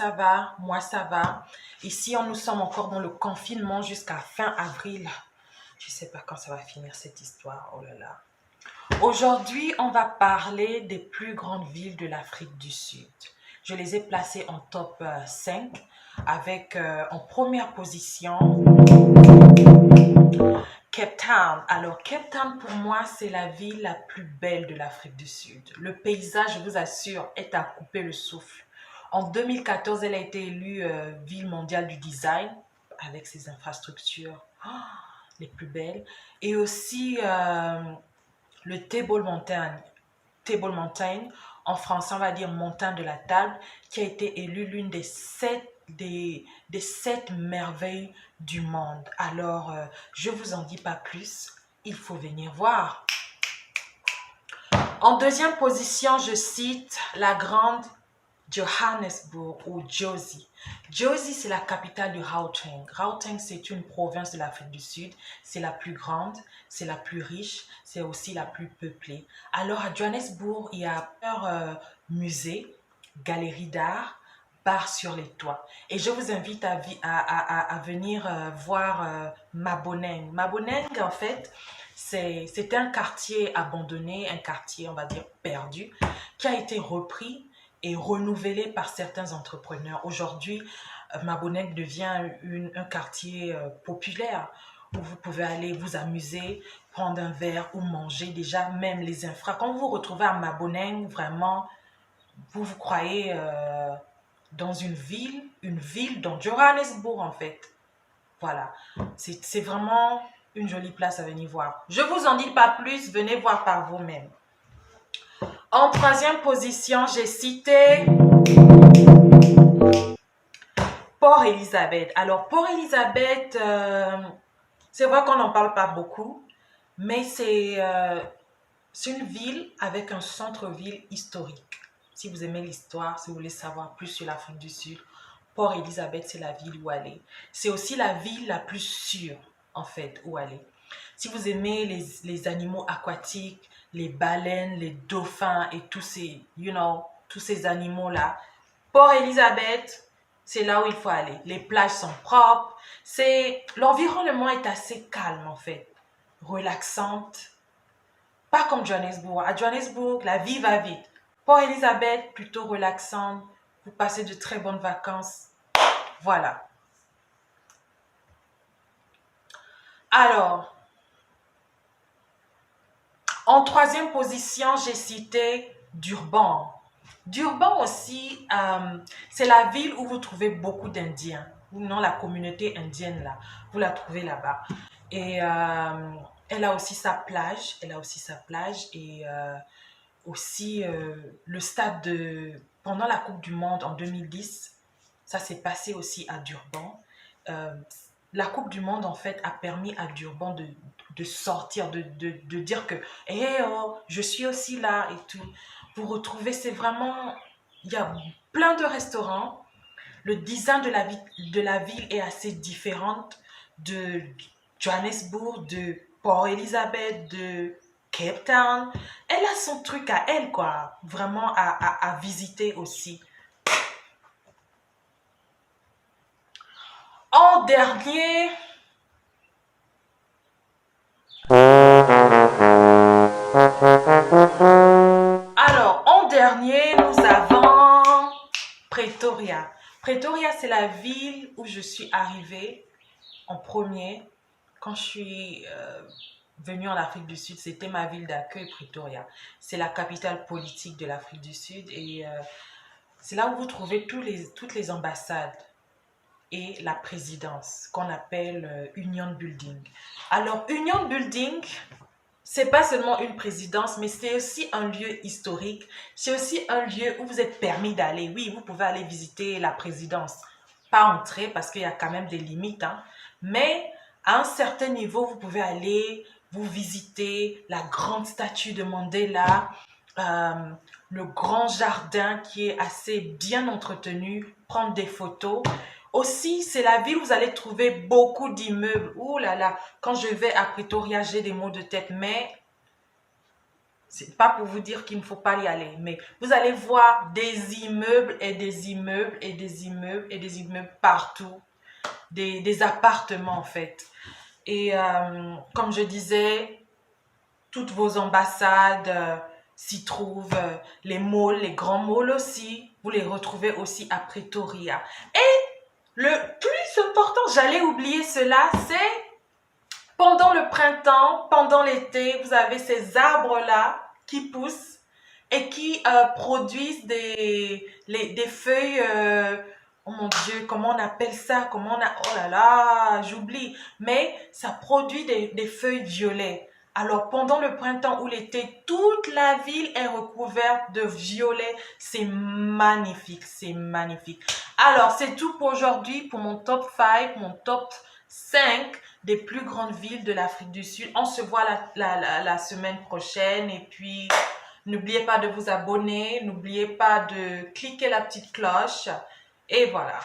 ça va? Moi, ça va. Ici, nous sommes encore dans le confinement jusqu'à fin avril. Je ne sais pas quand ça va finir cette histoire. Oh là là. Aujourd'hui, on va parler des plus grandes villes de l'Afrique du Sud. Je les ai placées en top 5 avec en première position Cape Town. Alors, Cape Town, pour moi, c'est la ville la plus belle de l'Afrique du Sud. Le paysage, je vous assure, est à couper le souffle. En 2014, elle a été élue ville mondiale du design avec ses infrastructures les plus belles. Et aussi le Table Mountain, en français, on va dire montagne de la table, qui a été élue l'une des sept merveilles du monde. Alors, je ne vous en dis pas plus, il faut venir voir. En deuxième position, je cite la grande Johannesburg ou Jozi. Jozi, c'est la capitale du Gauteng. Gauteng, c'est une province de l'Afrique du Sud. C'est la plus grande, c'est la plus riche, c'est aussi la plus peuplée. Alors, à Johannesburg, il y a plusieurs musées, galeries d'art, bars sur les toits. Et je vous invite à venir voir Maboneng. Maboneng, en fait, c'était un quartier abandonné, un quartier, on va dire, perdu, qui a été repris et renouvelé par certains entrepreneurs. Aujourd'hui, Maboneng devient un quartier populaire où vous pouvez aller vous amuser, prendre un verre ou manger. Déjà, même les infras. Quand vous vous retrouvez à Maboneng, vraiment, vous croyez dans une ville dans Johannesburg en fait. Voilà, c'est vraiment une jolie place à venir voir. Je vous en dis pas plus, venez voir par vous-même. En troisième position, j'ai cité Port Elizabeth. Alors, Port Elizabeth, c'est vrai qu'on n'en parle pas beaucoup, mais c'est une ville avec un centre-ville historique. Si vous aimez l'histoire, si vous voulez savoir plus sur l'Afrique du Sud, Port Elizabeth, c'est la ville où aller. C'est aussi la ville la plus sûre, en fait, où aller. Si vous aimez les animaux aquatiques, les baleines, les dauphins et tous ces animaux-là, Port Elizabeth, c'est là où il faut aller. Les plages sont propres. L'environnement est assez calme, en fait. Relaxante. Pas comme Johannesburg. À Johannesburg, la vie va vite. Port Elizabeth, plutôt relaxante. Vous passez de très bonnes vacances. Voilà. Alors, en troisième position, j'ai cité Durban. Durban aussi, c'est la ville où vous trouvez beaucoup d'Indiens. Ou non, la communauté indienne, là. Vous la trouvez là-bas. Et elle a aussi sa plage. Elle a aussi sa plage. Et aussi le stade pendant la Coupe du Monde en 2010, ça s'est passé aussi à Durban. La Coupe du Monde, en fait, a permis à Durban de sortir, de dire que hey, oh, je suis aussi là et tout. Vous retrouvez, c'est vraiment... Il y a plein de restaurants. Le design de la ville est assez différente de Johannesburg, de Port Elizabeth, de Cape Town. Elle a son truc à elle, quoi. Vraiment à visiter aussi. En dernier, nous avons Pretoria. Pretoria, c'est la ville où je suis arrivée en premier. Quand je suis venue en Afrique du Sud, c'était ma ville d'accueil, Pretoria. C'est la capitale politique de l'Afrique du Sud et c'est là où vous trouvez toutes les ambassades et la présidence qu'on appelle Union Building. Alors, Union Building, c'est pas seulement une présidence, mais c'est aussi un lieu historique. C'est aussi un lieu où vous êtes permis d'aller. Oui, vous pouvez aller visiter la présidence. Pas entrer parce qu'il y a quand même des limites. Hein. Mais à un certain niveau, vous pouvez aller vous visiter la grande statue de Mandela, le grand jardin qui est assez bien entretenu, prendre des photos. Aussi, c'est la ville où vous allez trouver beaucoup d'immeubles. Ouh là là, quand je vais à Pretoria, j'ai des maux de tête, mais C'est pas pour vous dire qu'il ne faut pas y aller, mais vous allez voir des immeubles et des immeubles et des immeubles et des immeubles partout, des appartements en fait. Et comme je disais, toutes vos ambassades s'y trouvent, les malls, les grands malls aussi, vous les retrouvez aussi à Pretoria. Et le plus important, j'allais oublier cela, c'est pendant le printemps, pendant l'été, vous avez ces arbres-là qui poussent et qui produisent des feuilles, oh mon Dieu, comment on appelle ça? Oh là là, j'oublie. Mais ça produit des feuilles violets. Alors, pendant le printemps ou l'été, toute la ville est recouverte de violet. C'est magnifique, c'est magnifique. Alors, c'est tout pour aujourd'hui, pour mon top 5, mon top 5 des plus grandes villes de l'Afrique du Sud. On se voit la semaine prochaine et puis n'oubliez pas de vous abonner, n'oubliez pas de cliquer la petite cloche et voilà.